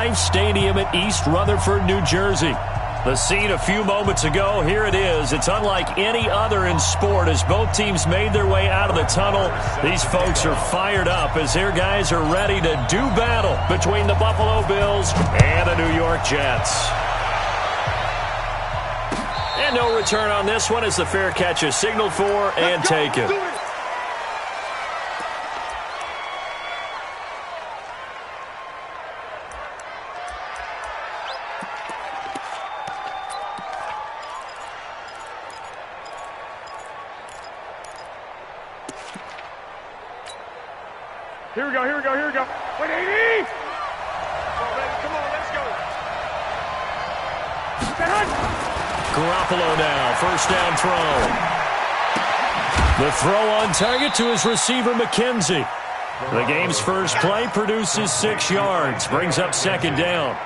MetLife Stadium at East Rutherford, New Jersey. The scene a few moments ago, here it is. It's unlike any other in sport as both teams made their way out of the tunnel. These folks are fired up as their guys are ready to do battle between the Buffalo Bills and the New York Jets. And no return on this one as the fair catch is signaled for and taken. Here we go. 180! Come on, baby, come on, let's go. Garoppolo now, first down throw. The throw on target to his receiver, McKenzie. The game's first play produces 6 yards, brings up second down.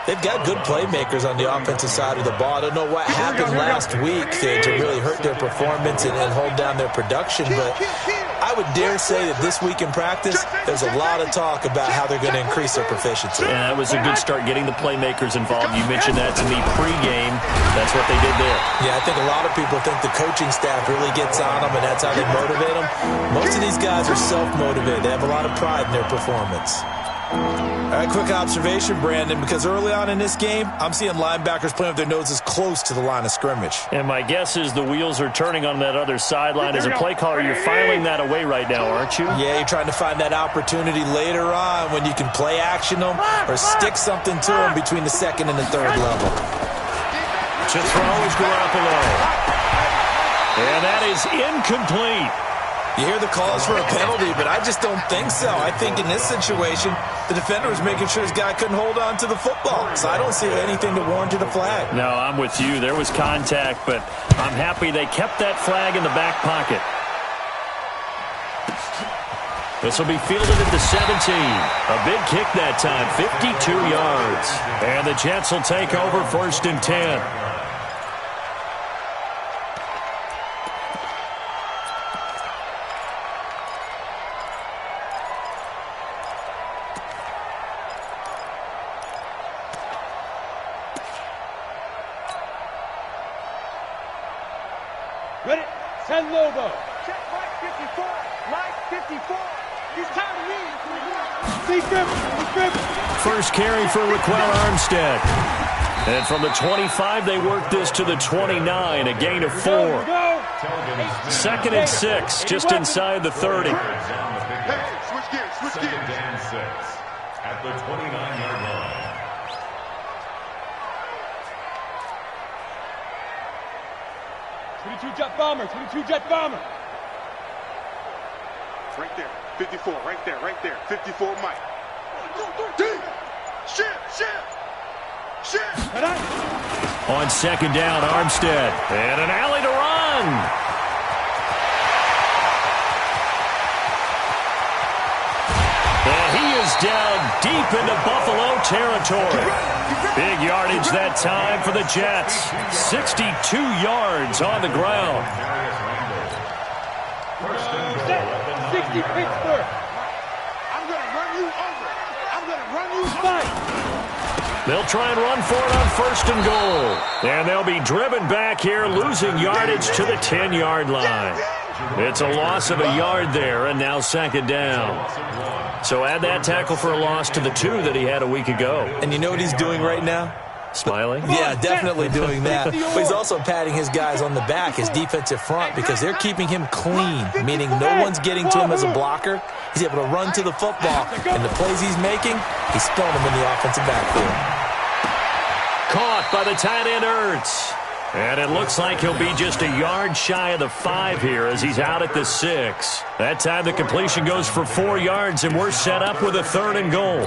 They've got good playmakers on the offensive side of the ball. I don't know what happened last week to really hurt their performance and hold down their production, but I would dare say that this week in practice, there's a lot of talk about how they're going to increase their proficiency. Yeah, that was a good start getting the playmakers involved. You mentioned that to me pregame. That's what they did there. Yeah, I think a lot of people think the coaching staff really gets on them, and that's how they motivate them. Most of these guys are self-motivated. They have a lot of pride in their performance. All right, quick observation, Brandon, because early on in this game, I'm seeing linebackers playing with their noses close to the line of scrimmage. And my guess is the wheels are turning on that other sideline. As a play caller, you're filing that away right now, aren't you? Yeah, you're trying to find that opportunity later on when you can play action them or stick something to them between the second and the third level. To throw is Garoppolo. And that is incomplete. You hear the calls for a penalty, but I just don't think so. I think in this situation, the defender was making sure his guy couldn't hold on to the football. So I don't see anything to warrant a flag. No, I'm with you. There was contact, but I'm happy they kept that flag in the back pocket. This will be fielded at the 17. A big kick that time, 52 yards. And the Jets will take over first and 10. Ready? Send Lobo. Check Mike 54. Mike 54. He's tired of me. First carry for Raquel Armstead. And from the 25, they work this to the 29, a gain of 4. Second and 6, just inside the 30. Hey, switch gears. Second and 6 at the 29-yard line. Jet bomber. Right there. 54. Right there. 54 Mike. Shift. On second down, Armstead. And an alley to run. And he is down deep into Buffalo territory. Big yardage that time for the Jets. 62 yards on the ground. 60 Pittsburgh. I'm going to run you over. I'm going to run you fight. They'll try and run for it on first and goal. And they'll be driven back here, losing yardage to the 10-yard line. It's a loss of a yard there, and now second down. So add that tackle for a loss to the 2 that he had a week ago. And you know what he's doing right now? Smiling? Yeah, definitely doing that. But he's also patting his guys on the back, his defensive front, because they're keeping him clean, meaning no one's getting to him as a blocker. He's able to run to the football, and the plays he's making, he's throwing them in the offensive backfield. Caught by the tight end, Ertz. And it looks like he'll be just a yard shy of the 5 here as he's out at the 6. That time the completion goes for 4 yards, and we're set up with a 3rd and goal.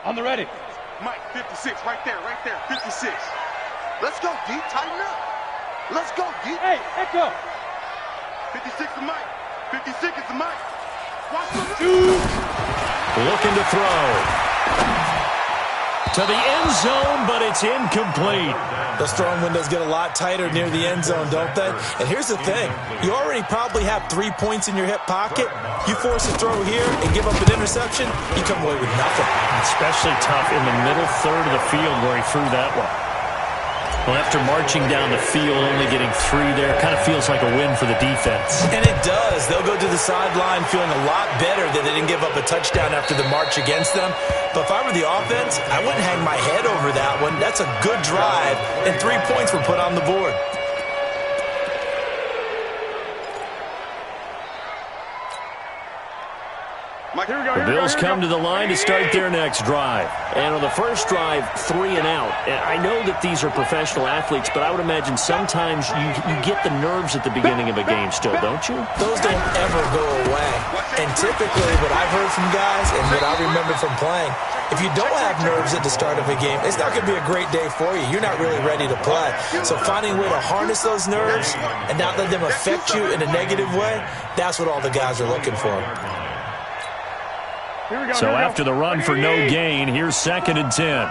On the ready. Mike, 56, right there, 56. Let's go, D, tighten up. Let's go, D. Hey, echo. 56 to Mike. 56 is to Mike. Watch the 2. Looking to throw. To the end zone, but it's incomplete. Those throwing windows get a lot tighter near the end zone, don't they? And here's the thing. You already probably have 3 points in your hip pocket. You force a throw here and give up an interception, you come away with nothing. Especially tough in the middle third of the field where he threw that one. Well, after marching down the field, only getting 3 there, kind of feels like a win for the defense. And it does. They'll go to the sideline feeling a lot better that they didn't give up a touchdown after the march against them. But if I were the offense, I wouldn't hang my head over that one. That's a good drive, and 3 points were put on the board. The Bills come to the line to start their next drive. And on the first drive, 3 and out. And I know that these are professional athletes, but I would imagine sometimes you get the nerves at the beginning of a game still, don't you? Those don't ever go away. And typically what I've heard from guys and what I remember from playing, if you don't have nerves at the start of a game, it's not going to be a great day for you. You're not really ready to play. So finding a way to harness those nerves and not let them affect you in a negative way, that's what all the guys are looking for. So after the run for no gain, here's 2nd and 10.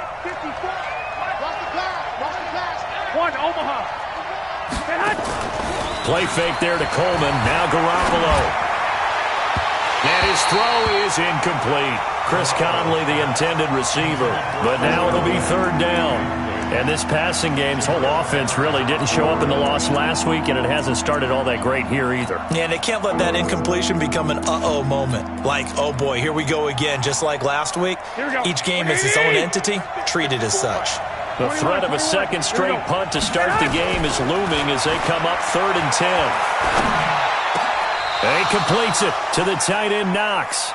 Play fake there to Coleman. Now Garoppolo. And his throw is incomplete. Chris Conley, the intended receiver. But now it'll be 3rd down. And this passing game's whole offense really didn't show up in the loss last week, and it hasn't started all that great here either. Yeah, and they can't let that incompletion become an uh-oh moment. Like, oh boy, here we go again, just like last week. Each game is its own entity, treated as such. The threat of a second straight punt to start the game is looming as they come up 3rd and 10. And he completes it to the tight end, Knox.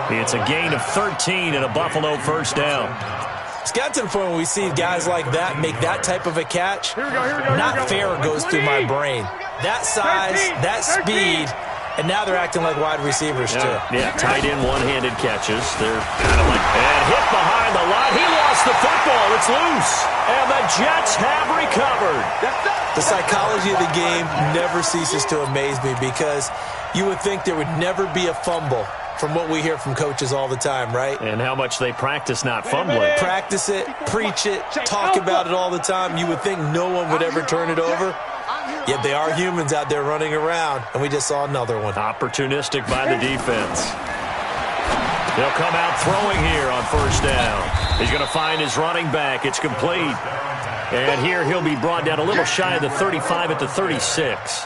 It's a gain of 13 and a Buffalo first down. It's got to the point where we see guys like that make that type of a catch. Not fair goes through my brain. That size, that speed, and now they're acting like wide receivers too. Yeah, tight end one-handed catches. They're kind of like, and hit behind the line. He lost the football. It's loose. And the Jets have recovered. The psychology of the game never ceases to amaze me because you would think there would never be a fumble from what we hear from coaches all the time, right? And how much they practice not fumbling. Practice it, preach it, talk about it all the time. You would think no one would ever turn it over. Yet they are humans out there running around, and we just saw another one. Opportunistic by the defense. He'll come out throwing here on 1st down. He's going to find his running back. It's complete. And here he'll be brought down a little shy of the 35 at the 36.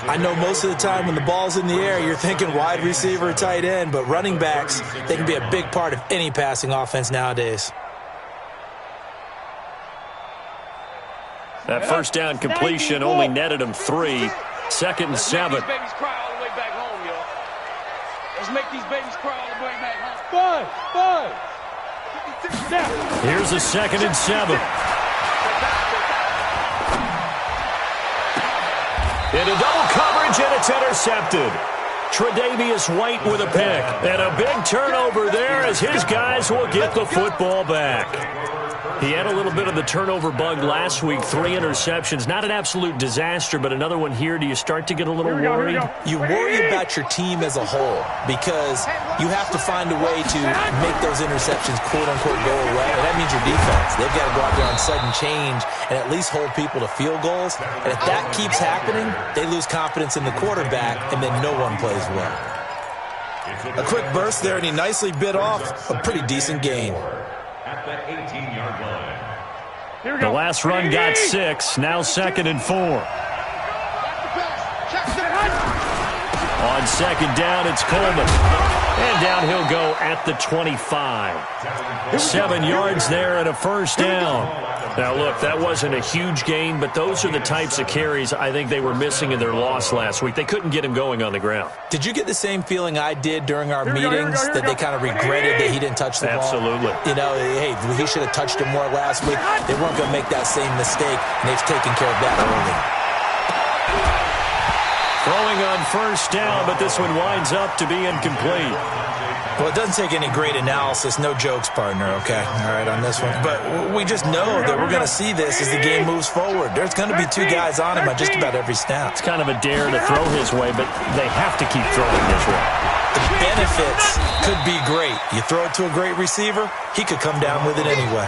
I know most of the time when the ball's in the air, you're thinking wide receiver, tight end, but running backs, they can be a big part of any passing offense nowadays. That first down completion only netted him 3. 2nd and 7. Let's make these babies cry all the way back home, y'all. Let's make these babies cry all the way back home. Bud. Here's a 2nd and 7. Into double coverage, and it's intercepted. Tre'Davious White with a pick. And a big turnover there as his guys will get the football back. He had a little bit of the turnover bug last week, 3 interceptions. Not an absolute disaster, but another one here. Do you start to get a little worried? You worry about your team as a whole because you have to find a way to make those interceptions, quote-unquote, go away. And that means your defense. They've got to go out there on sudden change and at least hold people to field goals. And if that keeps happening, they lose confidence in the quarterback, and then no one plays well. A quick burst there, and he nicely bit off a pretty decent gain. At the 18-yard line. The last run got 6. Now 2nd and 4. On 2nd down, it's Coleman. And down he'll go at the 25. 7 yards there and a first down. Now, look, that wasn't a huge gain, but those are the types of carries I think they were missing in their loss last week. They couldn't get him going on the ground. Did you get the same feeling I did during our meetings that they kind of regretted that he didn't touch the ball? Absolutely. You know, hey, he should have touched him more last week. They weren't going to make that same mistake, and they've taken care of that early. Throwing on first down, but this one winds up to be incomplete. Well, it doesn't take any great analysis. No jokes, partner, okay? All right, on this one. But we just know that we're going to see this as the game moves forward. There's going to be 2 guys on him at just about every snap. It's kind of a dare to throw his way, but they have to keep throwing his way. the benefits could be great. You throw it to a great receiver, he could come down with it anyway.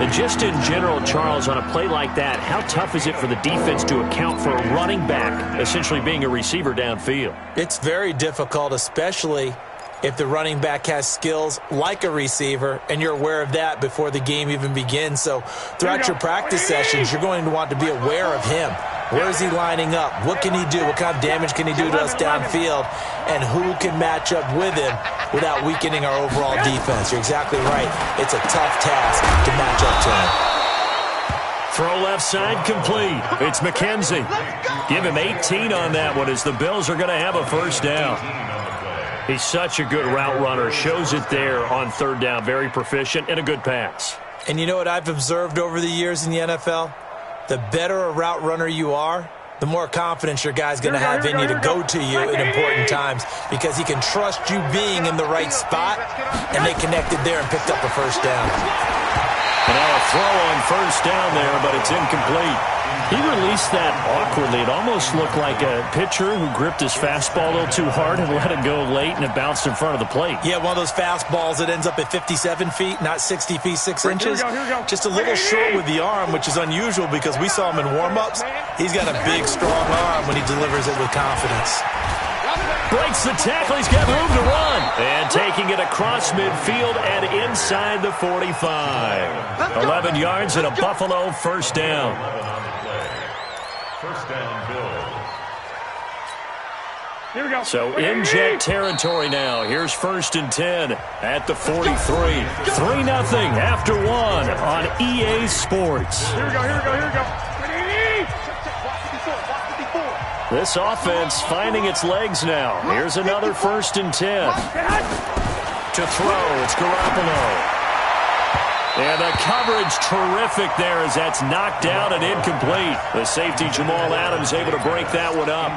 And just in general, Charles, on a play like that, how tough is it for the defense to account for a running back essentially being a receiver downfield? It's very difficult, especially if the running back has skills like a receiver, and you're aware of that before the game even begins. So throughout your practice sessions, you're going to want to be aware of him. Where is he lining up? What can he do? What kind of damage can he do to us downfield? And who can match up with him without weakening our overall defense? You're exactly right. It's a tough task to match up to him. Throw left side complete. It's McKenzie. Give him 18 on that one as the Bills are going to have a first down. He's such a good route runner. Shows it there on third down. Very proficient and a good pass. And you know what I've observed over the years in the NFL? The better a route runner you are, the more confidence your guy's going to have in you to go to you in important times because he can trust you being in the right spot, and they connected there and picked up a first down. And now a throw on first down there, but it's incomplete. He released that awkwardly. It almost looked like a pitcher who gripped his fastball a little too hard and let it go late, and it bounced in front of the plate. Yeah, one of those fastballs that ends up at 57 feet, not 60 feet, 6 inches. Just a little short with the arm, which is unusual because we saw him in warm-ups. He's got a big, strong arm when he delivers it with confidence. Breaks the tackle. He's got room to run. And taking it across midfield and inside the 45. 11 yards and a Buffalo first down. First down, Bills. Here we go. So in jet territory now. Here's first and 10 at the 43. 3-0 after one on EA Sports. Here we go, here we go, here we go. This offense finding its legs now. Here's another first and 10. To throw, it's Garoppolo. And the coverage terrific there as that's knocked down and incomplete. The safety Jamal Adams able to break that one up.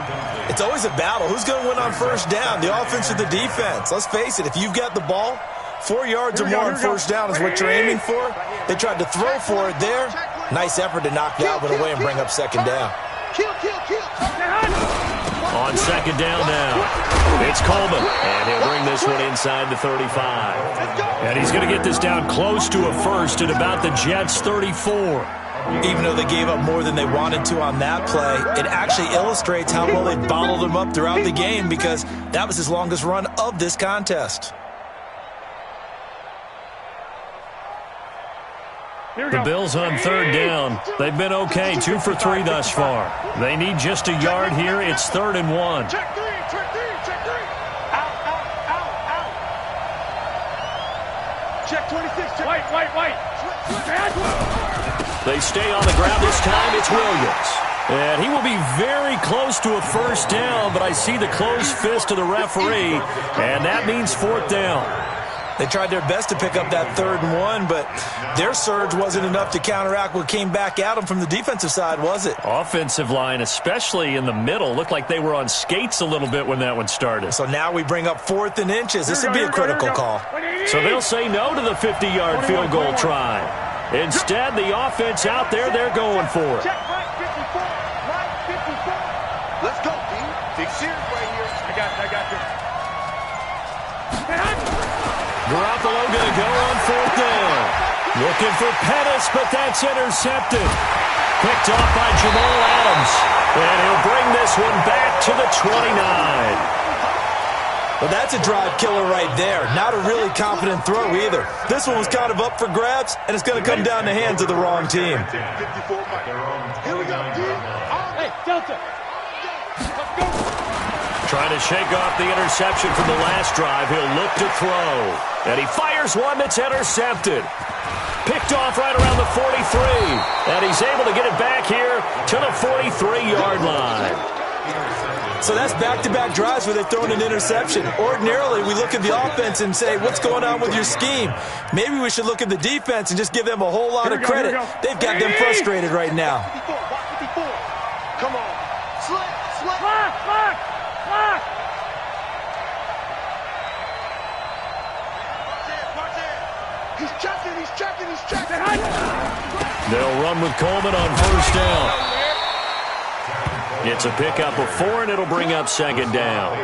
It's always a battle. Who's going to win on first down, the offense or the defense? Let's face it, if you've got the ball, 4 yards or more on first down is what you're aiming for. They tried to throw for it there. Nice effort to knock Dalvin away and bring up second down. On second down now, it's Coleman, and he'll bring this one inside the 35. And he's going to get this down close to a first at about the Jets' 34. Even though they gave up more than they wanted to on that play, it actually illustrates how well they bottled him up throughout the game because that was his longest run of this contest. The Bills on third down. They've been okay, 2 for 3 thus far. They need just a yard here. It's 3rd and 1. Check three, check three, check three. Out, out, out, out. Check 26, check. White. They stay on the ground this time. It's Williams. And he will be very close to a first down, but I see the closed fist of the referee, and that means 4th down. They tried their best to pick up that 3rd and 1, but their surge wasn't enough to counteract what came back at them from the defensive side, was it? Offensive line, especially in the middle, looked like they were on skates a little bit when that one started. So now we bring up 4th and inches. This would be a critical call. So they'll say no to the 50-yard field goal try. Instead, the offense out there, they're going for it. Check right 54, right 54. Let's go, D. Big series right here. I got you. Garoppolo going to go on 4th down. Looking for Pettis, but that's intercepted. Picked off by Jamal Adams. And he'll bring this one back to the 29. Well, that's a drive killer right there. Not a really confident throw either. This one was kind of up for grabs, and it's going to come down the hands of the wrong team. 54 Here we go, D. Hey, Delta. Let's go. Trying to shake off the interception from the last drive. He'll look to throw. And he fires one that's intercepted. Picked off right around the 43. And he's able to get it back here to the 43-yard line. So that's back-to-back drives where they've thrown an interception. Ordinarily, we look at the offense and say, what's going on with your scheme? Maybe we should look at the defense and just give them a whole lot of credit. They've got them frustrated right now. 54. Come on. Slip. Lock. Watch it. He's checking. They'll run with Coleman on first down. It's a pickup of 4, and it'll bring up second down.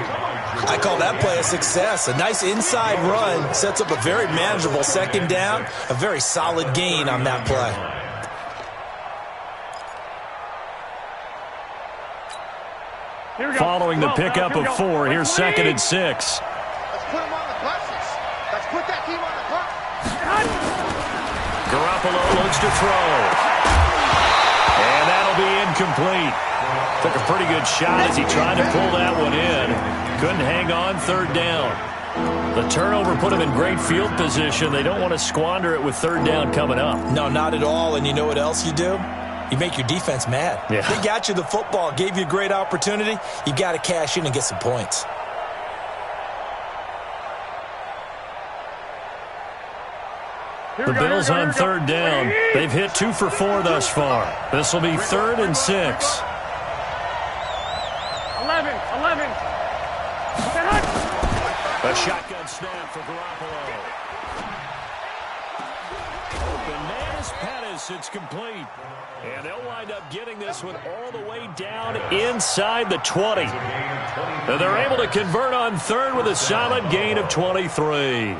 I call that play a success. A nice inside run sets up a very manageable second down, a very solid gain on that play. Following the pickup of 4, here's 2nd and 6. Let's put him on the buses. Let's put that team on the clock. Garoppolo looks to throw. And that'll be incomplete. Took a pretty good shot as he tried to pull that one in. Couldn't hang on, 3rd down. The turnover put him in great field position. They don't want to squander it with 3rd down coming up. No, not at all. And you know what else you do? You make your defense mad. Yeah. They got you the football, gave you a great opportunity. You got to cash in and get some points. The Bills on 3rd down. They've hit 2 for 4 thus far. This will be 3rd and 6. 11. A shotgun snap for Garoppolo. Bananas Pettis, it's complete. And they'll wind up getting this one all the way down inside the 20. And they're able to convert on 3rd with a solid gain of 23.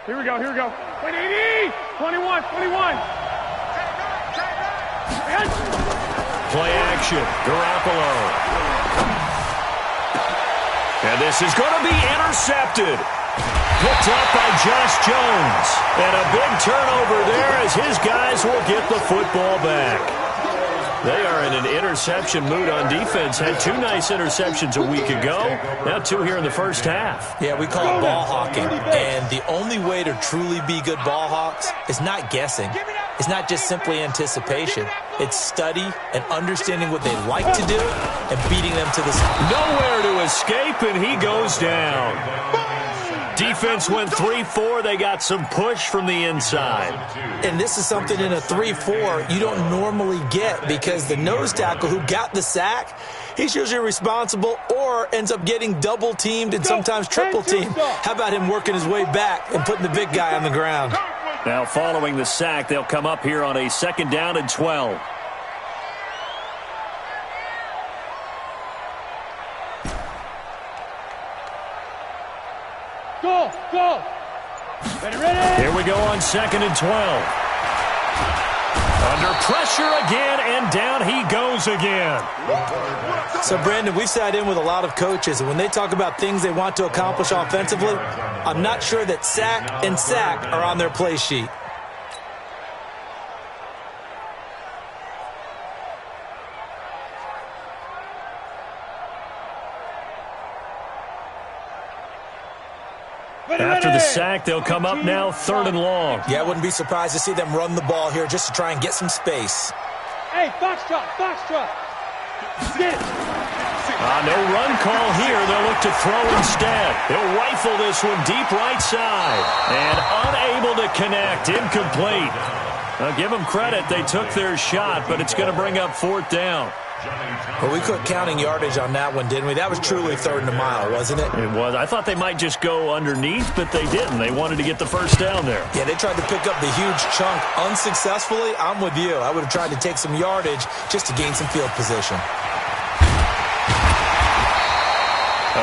Here we go. Wait, 80! 21. Play action, Garoppolo. And this is going to be intercepted. Picked up by Josh Jones. And a big turnover there as his guys will get the football back. They are in an interception mood on defense. Had 2 nice interceptions a week ago. Now 2 here in the first half. Yeah, we call it ball hawking. And the only way to truly be good ball hawks is not guessing. It's not just simply anticipation. It's study and understanding what they like to do and beating them to the spot. Nowhere to escape, and he goes down. Defense went 3-4. They got some push from the inside. And this is something in a 3-4 you don't normally get because the nose tackle who got the sack, he's usually responsible or ends up getting double-teamed and sometimes triple-teamed. How about him working his way back and putting the big guy on the ground? Now following the sack, they'll come up here on a 2nd down and 12. Go! Ready! Here we go on 2nd and 12. Under pressure again, and down he goes again. So, Brandon, we've sat in with a lot of coaches, and when they talk about things they want to accomplish offensively, I'm not sure that sack and sack are on their play sheet. After the sack, they'll come up now 3rd and long. Yeah, I wouldn't be surprised to see them run the ball here just to try and get some space. Hey, foxtrot. Get it. No run call here. They'll look to throw instead. They'll rifle this one deep right side. And unable to connect. Incomplete. Now, give them credit. They took their shot, but it's going to bring up 4th down. Well, we quit counting yardage on that one, didn't we? That was truly 3rd and a mile, wasn't it? It was. I thought they might just go underneath, but they didn't. They wanted to get the first down there. Yeah, they tried to pick up the huge chunk unsuccessfully. I'm with you. I would have tried to take some yardage just to gain some field position.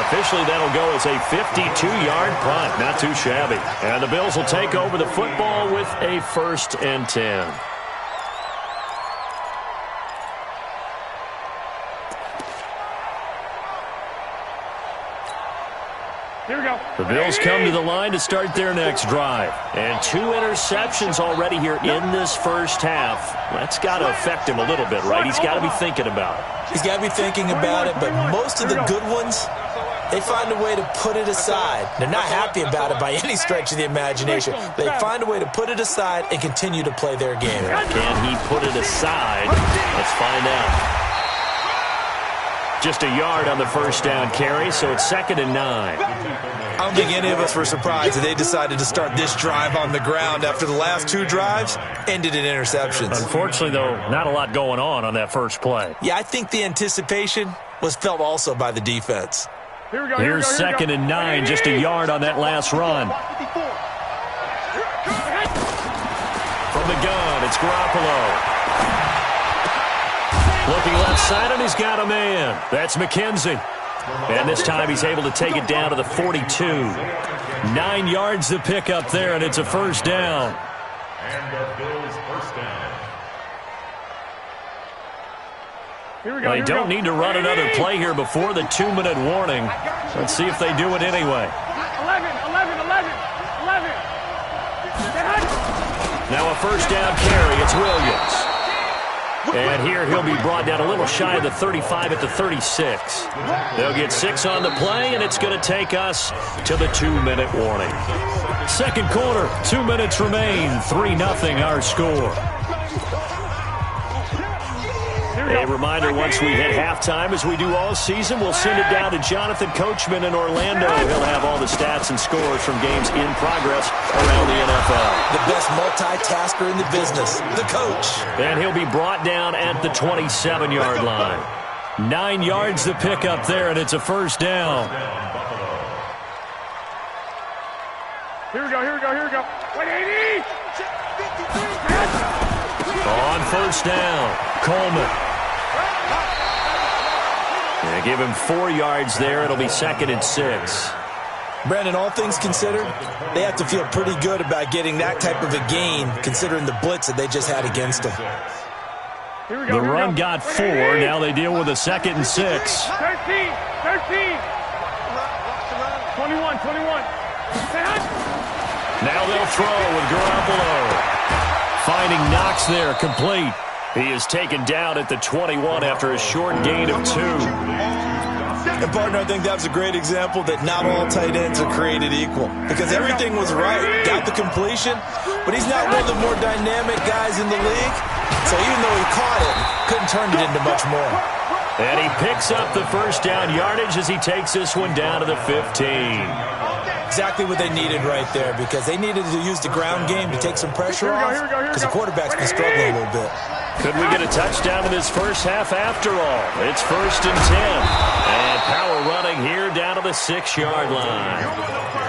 Officially, that'll go as a 52-yard punt. Not too shabby. And the Bills will take over the football with a 1st and 10. Here we go. The Bills come to the line to start their next drive. And 2 interceptions already here in this first half. That's got to affect him a little bit, right? He's got to be thinking about it. He's got to be thinking about it, but most of the good ones, they find a way to put it aside. They're not happy about it by any stretch of the imagination. They find a way to put it aside and continue to play their game. Can he put it aside? Let's find out. Just a yard on the first down carry, so it's 2nd and 9. I don't think any of us were surprised that they decided to start this drive on the ground after the last 2 drives ended in interceptions. Unfortunately, though, not a lot going on that first play. Yeah, I think the anticipation was felt also by the defense. Here we go. Here's 2nd and 9, just a yard on that last run. From from the gun. It's Garoppolo. Looking left side, and he's got a man. That's McKenzie. And this time he's able to take it down to the 42. 9 yards to pick up there, and it's a first down. And the Bills first down. They don't need to run another play here before the 2-minute warning. Let's see if they do it anyway. 11. Now a first down carry. It's Williams. And here he'll be brought down a little shy of the 35 at the 36. They'll get 6 on the play, and it's going to take us to the 2-minute warning. Second quarter, 2 minutes remain. 3-0 our score. A reminder, once we hit halftime, as we do all season, we'll send it down to Jonathan Coachman in Orlando. He'll have all the stats and scores from games in progress around the NFL. The best multitasker in the business, the coach. And he'll be brought down at the 27-yard line. 9 yards to pick up there, and it's a first down. Here we go. 180. On first down, Coleman. Yeah, give him 4 yards there. It'll be 2nd and 6. Brandon, all things considered, they have to feel pretty good about getting that type of a gain, considering the blitz that they just had against them. The run got 4. Now they deal with a 2nd and 6. 13. 21. Now they'll throw with Garoppolo. Finding Knox there, complete. He is taken down at the 21 after a short gain of 2. And, partner, I think that was a great example that not all tight ends are created equal. Because everything was right. Got the completion, but he's not one of the more dynamic guys in the league. So even though he caught it, couldn't turn it into much more. And he picks up the first down yardage as he takes this one down to the 15. Exactly what they needed right there, because they needed to use the ground game to take some pressure off, because the quarterback's been struggling a little bit. Could we get a touchdown in this first half after all? It's 1st and 10. And power running here down to the 6-yard line.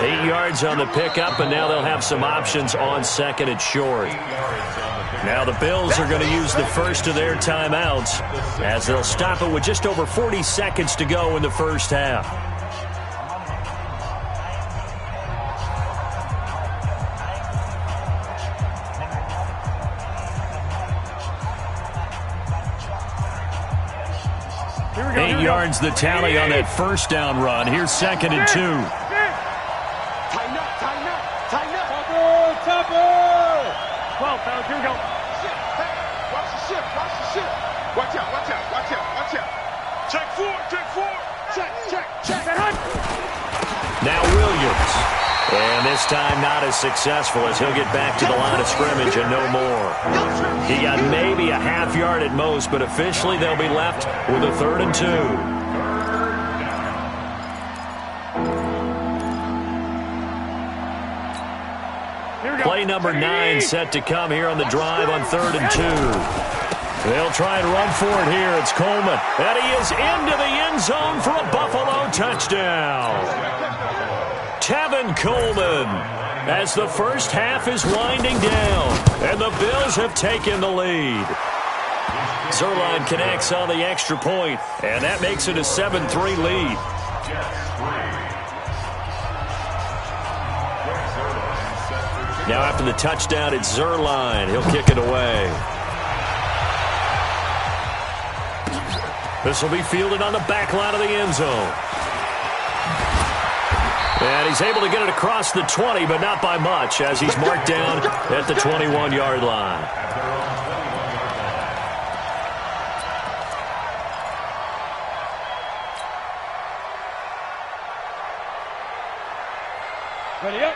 8 yards on the pickup, and now they'll have some options on 2nd and short. Now the Bills are going to use the first of their timeouts as they'll stop it with just over 40 seconds to go in the first half. Eight yards the tally on that first down run. Here's 2nd and 2. Tighten up. Topper. 12, fellas, here we go. Hey, watch the ship. Watch out. Check forward. Check. Now Williams. And this time not as successful as he'll get back to the line of scrimmage and no more. He got maybe a half yard at most, but officially they'll be left with a 3rd and 2. Play number 9 set to come here on the drive on 3rd and 2. They'll try and run for it here. It's Coleman. And he is into the end zone for a Buffalo touchdown. Tevin Coleman, as the first half is winding down, and the Bills have taken the lead. Zerline connects on the extra point, and that makes it a 7-3 lead. Now after the touchdown, it's Zerline. He'll kick it away. This will be fielded on the back line of the end zone. And he's able to get it across the 20, but not by much, as he's marked down at the 21-yard line.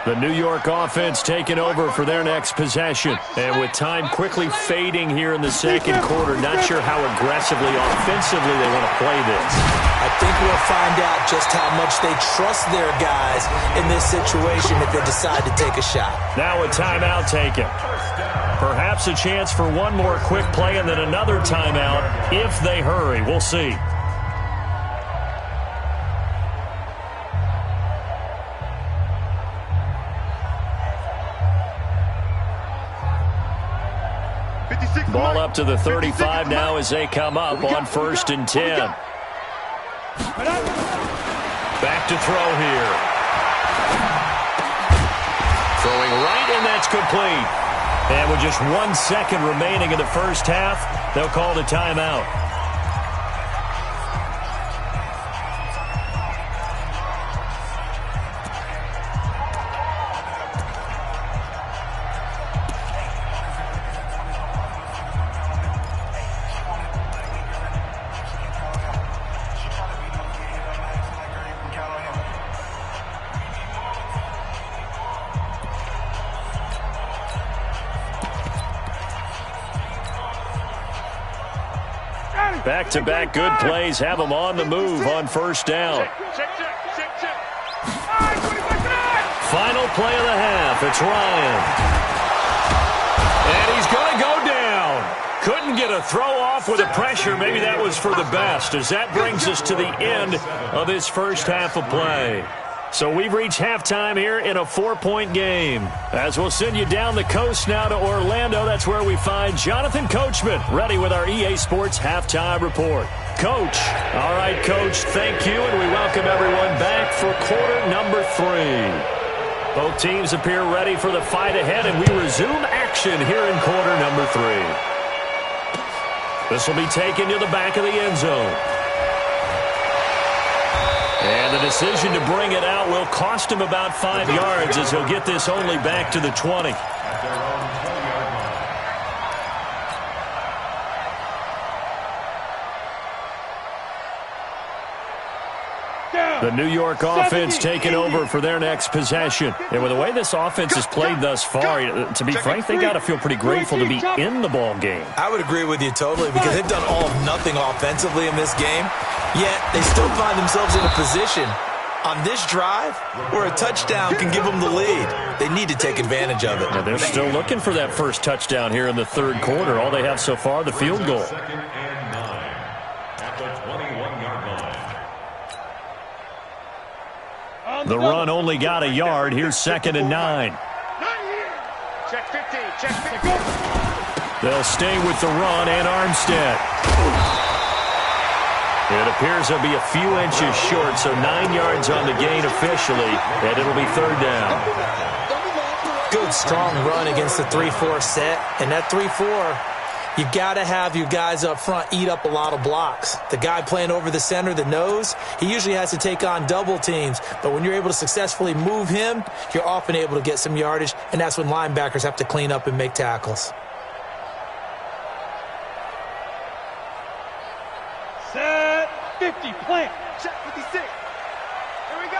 The New York offense taking over for their next possession. And with time quickly fading here in the second quarter, not sure how aggressively, offensively they want to play this. I think we'll find out just how much they trust their guys in this situation if they decide to take a shot. Now a timeout taken. Perhaps a chance for one more quick play and then another timeout if they hurry. We'll see. out to the 35 now as they come up on 1st and 10. Back to throw here. Throwing right, and that's complete. And with just 1 second remaining in the first half, they'll call the timeout. Back-to-back good plays have them on the move on 1st down. Final play of the half. It's Ryan. And he's going to go down. Couldn't get a throw off with the pressure. Maybe that was for the best, as that brings us to the end of this first half of play. So we've reached halftime here in a 4-point game. As we'll send you down the coast now to Orlando, that's where we find Jonathan Coachman, ready with our EA Sports Halftime Report. Coach. All right, Coach, thank you, and we welcome everyone back for quarter number 3. Both teams appear ready for the fight ahead, and we resume action here in quarter number 3. This will be taken to the back of the end zone. And the decision to bring it out will cost him about 5 yards, as he'll get this only back to the 20. The New York offense taking over for their next possession. And with the way this offense has played thus far, to be frank, they got to feel pretty grateful to be in the ball game. I would agree with you totally, because they've done all of nothing offensively in this game, yet they still find themselves in a position on this drive where a touchdown can give them the lead. They need to take advantage of it. Now they're still looking for that first touchdown here in the 3rd quarter. All they have so far, the field goal. The run only got a yard. Here's 2nd and 9. Check 15. Check 15. They'll stay with the run, and Armstead. It appears they'll be a few inches short, so 9 yards on the gain officially, and it'll be 3rd down. Good, strong run against the 3-4 set, and that 3-4, you got to have your guys up front eat up a lot of blocks. The guy playing over the center, the nose, he usually has to take on double teams. But when you're able to successfully move him, you're often able to get some yardage, and that's when linebackers have to clean up and make tackles. Set 50, plant. Check 56. Here we go.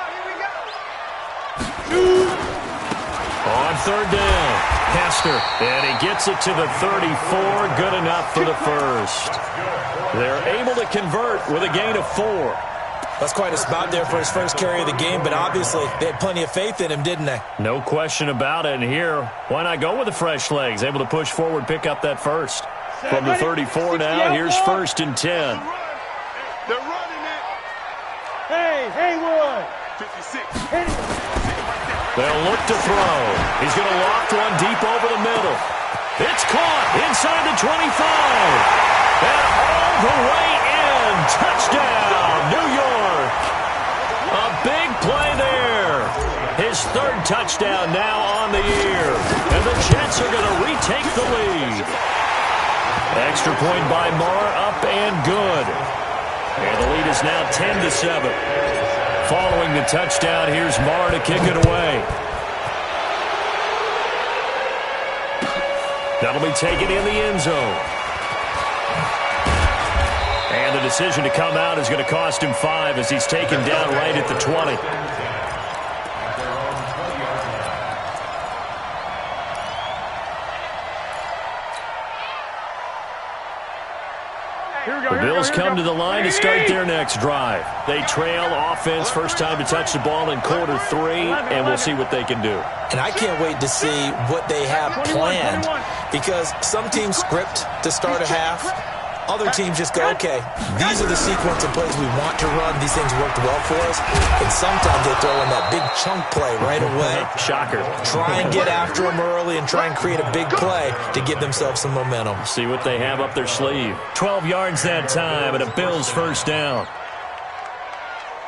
On 3rd down, Hester, and he gets it to the 34, good enough for the first. They're able to convert with a gain of 4. That's quite a spot there for his first carry of the game, but obviously they had plenty of faith in him, didn't they? No question about it, and here, why not go with the fresh legs? Able to push forward, pick up that first. From the 34 now, here's 1st and 10. They're running it. Hey, Haywood. 56. They'll look to throw. He's going to loft one deep over the middle. It's caught inside the 25. And all the way in. Touchdown, New York. A big play there. His 3rd touchdown now on the year. And the Jets are going to retake the lead. Extra point by Marr, up and good. And the lead is now 10-7. Following the touchdown, here's Marr to kick it away. That'll be taken in the end zone. And the decision to come out is going to cost him 5 as he's taken down right at the 20. The Bills come to the line to start their next drive. They trail offense, first time to touch the ball in quarter 3, and we'll see what they can do. And I can't wait to see what they have planned, because some teams script to start a half. Other teams just go, okay, these are the sequence of plays we want to run. These things worked well for us. And sometimes they throw in that big chunk play right away. Shocker. Try and get after them early and try and create a big play to give themselves some momentum. See what they have up their sleeve. 12 yards that time, and a Bills first down.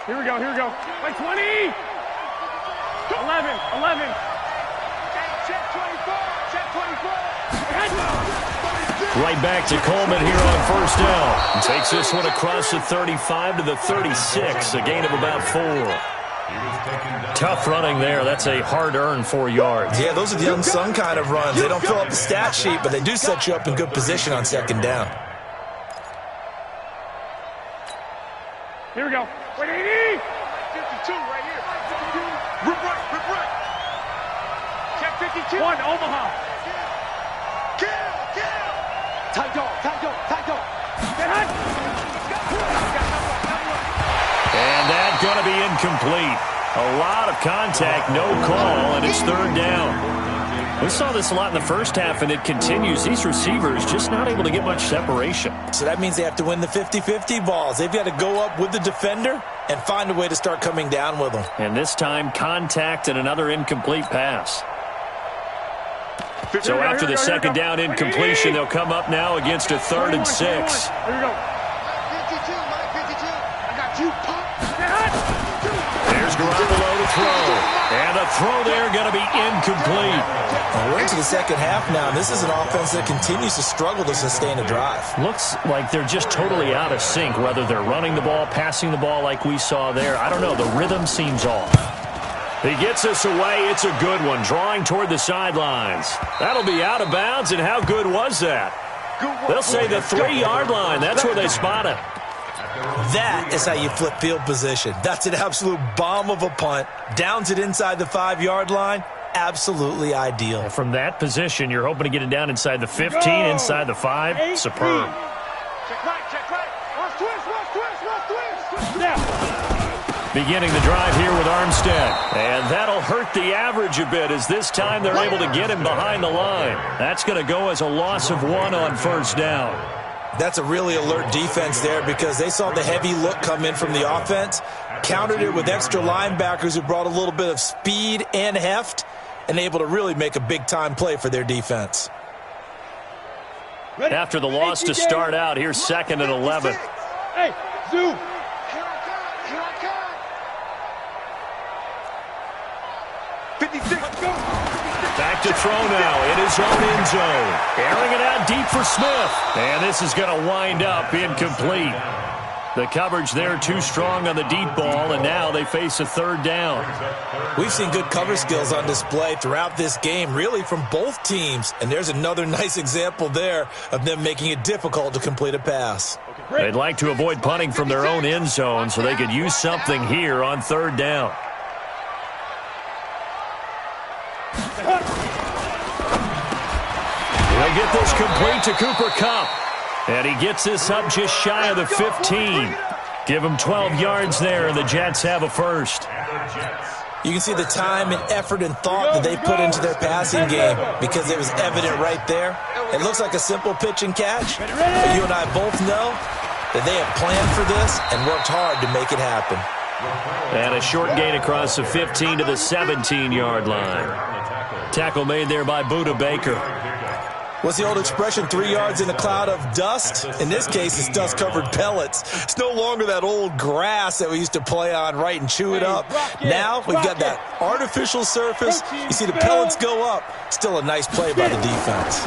Here we go. Like 20. 11. Check 24. Right back to Coleman here on first down. Takes this one across the 35 to the 36, a gain of about 4. Tough running there. That's a hard-earned 4 yards. Yeah, those are the unsung kind of runs. They don't fill up the stat sheet, but they do set you up in good position on second down. Here we go. 180. 52 right here. 52. Rip right. Check 52. One, Omaha. Kill. Tight dog. And that's going to be incomplete. A lot of contact, no call, and it's third down. We saw this a lot in the first half, and it continues. These receivers just not able to get much separation. So that means they have to win the 50-50 balls. They've got to go up with the defender and find a way to start coming down with them. And this time, contact and another incomplete pass. So after the second down incompletion, they'll come up now against a 3rd and 6. Here we go. 52. I got you, pop. There's Garoppolo to throw. And the throw there going to be incomplete. Well, we're into the second half now. This is an offense that continues to struggle to sustain a drive. Looks like they're just totally out of sync, whether they're running the ball, passing the ball like we saw there. I don't know. The rhythm seems off. He gets us away. It's a good one, drawing toward the sidelines. That'll be out of bounds, and how good was that? They'll say the 3-yard line. That's where they spot it. That is how you flip field position. That's an absolute bomb of a punt. Downs it inside the 5-yard line. Absolutely ideal. And from that position, you're hoping to get it down inside the 15, inside the 5. Superb. Check right. Watch twist. Now. Beginning the drive here with Armstead. And that'll hurt the average a bit as this time they're able to get him behind the line. That's going to go as a loss of 1 on first down. That's a really alert defense there because they saw the heavy look come in from the offense, countered it with extra linebackers who brought a little bit of speed and heft, and able to really make a big-time play for their defense. After the loss to start out, here's 2nd and 11. Hey, Zoo. Back to throw now in his own end zone. Airing it out deep for Smith. And this is going to wind up incomplete. The coverage there too strong on the deep ball, and now they face a 3rd down. We've seen good cover skills on display throughout this game, really from both teams. And there's another nice example there of them making it difficult to complete a pass. They'd like to avoid punting from their own end zone so they could use something here on 3rd down. They'll get this complete to Cooper Kupp. And he gets this up just shy of the 15. Give him 12 yards there, and the Jets have a first. You can see the time and effort and thought that they put into their passing game because it was evident right there. It looks like a simple pitch and catch, but you and I both know that they have planned for this and worked hard to make it happen. And a short gain across the 15 to the 17-yard line. Tackle made there by Budda Baker. What's the old expression, 3 yards in a cloud of dust? In this case, it's dust-covered pellets. It's no longer that old grass that we used to play on, right, and chew it up. Now we've got that artificial surface. You see the pellets go up. Still a nice play by the defense.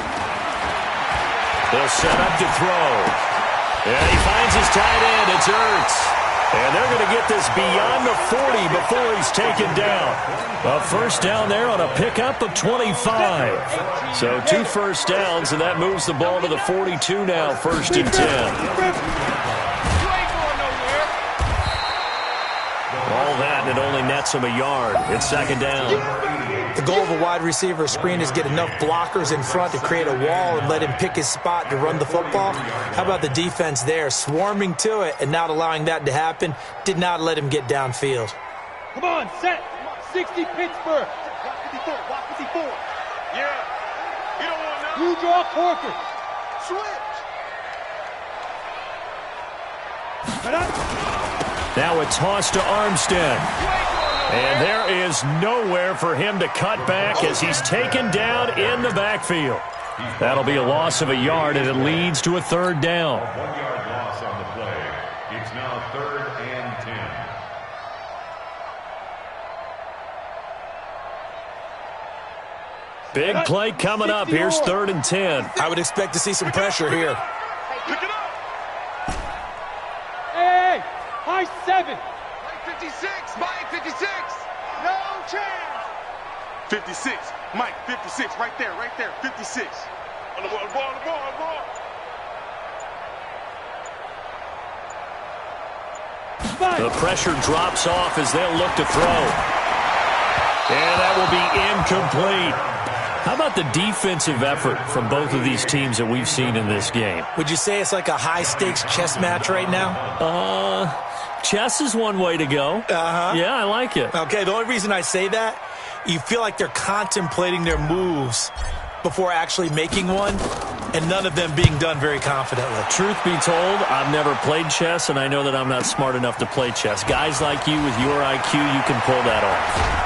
They'll set up to throw. And he finds his tight end. It's Ertz. And they're going to get this beyond the 40 before he's taken down. A first down there on a pickup of 25. So 2 first downs, and that moves the ball to the 42 now, 1st and 10. All that, and it only nets him a yard. It's 2nd down. The goal of a wide receiver screen is get enough blockers in front to create a wall and let him pick his spot to run the football. How about the defense there, swarming to it and not allowing that to happen? Did not let him get downfield. Come on, set. 60 Pittsburgh. Block 54, block 54. Yeah. You don't want to know. You draw Corker. Switch. Now a toss to Armstead. And there is nowhere for him to cut back as he's taken down in the backfield. That'll be a loss of a yard, and it leads to a third down. A 1-yard loss on the play. It's now 3rd and 10. Big play coming up. Here's 3rd and 10. I would expect to see some pressure here. Pick it up. Hey, high 7. 56, Mike, 56. No chance. 56, Mike, 56, right there, 56. On the ball. The pressure drops off as they'll look to throw. And that will be incomplete. How about the defensive effort from both of these teams that we've seen in this game? Would you say it's like a high-stakes chess match right now? Chess is one way to go. Yeah, I like it. Okay, the only reason I say that, you feel like they're contemplating their moves before actually making one, and none of them being done very confidently. Truth be told, I've never played chess, and I know that I'm not smart enough to play chess. Guys like you with your IQ, you can pull that off.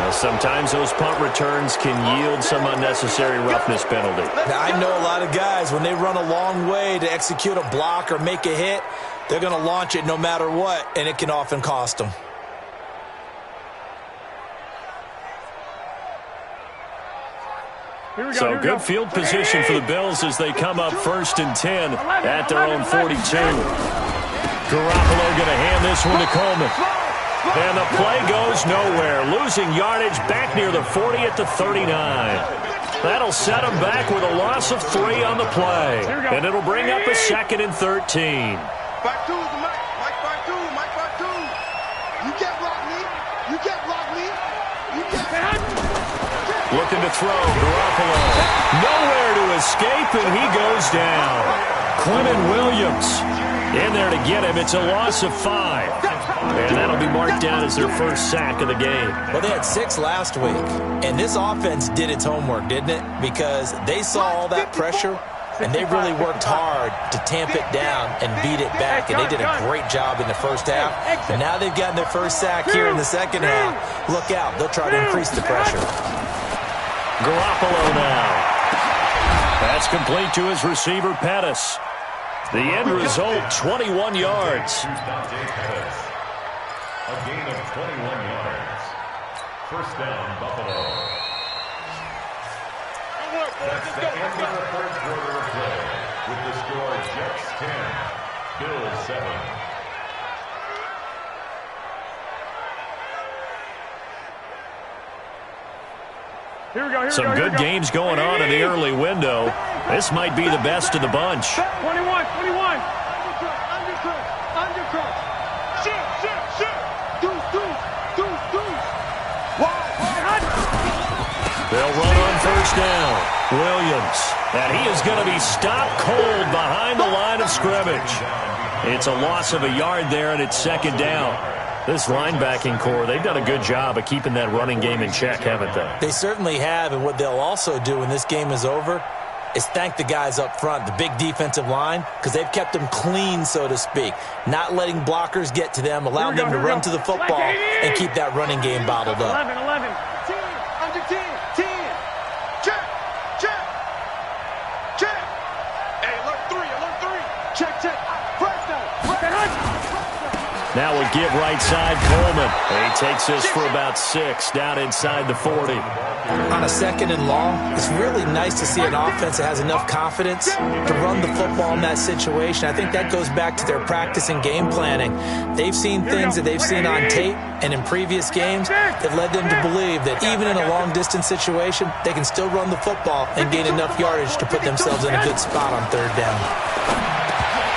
Now, sometimes those punt returns can yield some unnecessary roughness penalty. Now, I know a lot of guys, when they run a long way to execute a block or make a hit, they're going to launch it no matter what, and it can often cost them. So good field position for the Bills as they come up 1st and 10 at their own 42. Garoppolo going to hand this one to Coleman. And the play goes nowhere. Losing yardage back near the 40 at the 39. That'll set him back with a loss of 3 on the play. And it'll bring up a 2nd and 13. 5-2 is the Mike. Mike 5-2. You can't block me. Looking to throw. Garoppolo. Nowhere to escape, and he goes down. Quentin Williams in there to get him. It's a loss of 5. And that'll be marked down as their first sack of the game. Well, they had 6 last week, and this offense did its homework, didn't it? Because they saw all that pressure, and they really worked hard to tamp it down and beat it back, and they did a great job in the first half. And now they've gotten their first sack here in the second half. Look out. They'll try to increase the pressure. Garoppolo now. That's complete to his receiver, Pettis. The end result, 21 yards. A gain of 21 yards. First down, Buffalo. That's the end of the third quarter of play. With the score, Jets 10, Bills 7. Some good games going on in the early window. This might be the best of the bunch. 21. They'll run on first down. Williams. And he is going to be stopped cold behind the line of scrimmage. It's a loss of a yard there, and it's 2nd down. This linebacking core, they've done a good job of keeping that running game in check, haven't they? They certainly have, and what they'll also do when this game is over is thank the guys up front, the big defensive line, because they've kept them clean, so to speak, not letting blockers get to them, allowing them to run to the football and keep that running game bottled up. 11. 10, under 10. Check. Hey, alert 3. Check. Press down. Now we'll give right side Coleman. He takes this for about 6 down inside the 40. On a 2nd and long, it's really nice to see an offense that has enough confidence to run the football in that situation. I think that goes back to their practice and game planning. They've seen things that they've seen on tape and in previous games that led them to believe that even in a long-distance situation, they can still run the football and gain enough yardage to put themselves in a good spot on 3rd down.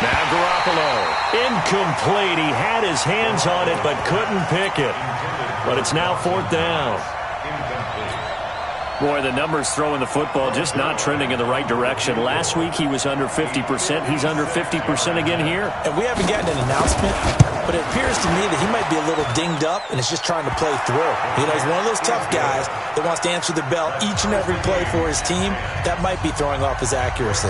Now Garoppolo. Incomplete. He had his hands on it but couldn't pick it. But it's now 4th down. Boy, the numbers throwing the football just not trending in the right direction. Last week he was under 50%. He's under 50% again here. And we haven't gotten an announcement, but it appears to me that he might be a little dinged up and is just trying to play through. You know, he's one of those tough guys that wants to answer the bell each and every play for his team. That might be throwing off his accuracy.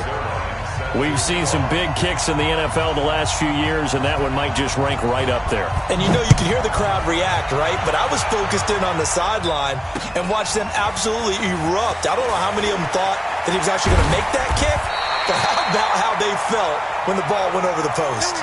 We've seen some big kicks in the NFL the last few years, and that one might just rank right up there. And you know you can hear the crowd react, right? But I was focused in on the sideline and watched them absolutely erupt. I don't know how many of them thought that he was actually going to make that kick, but how about how they felt when the ball went over the post?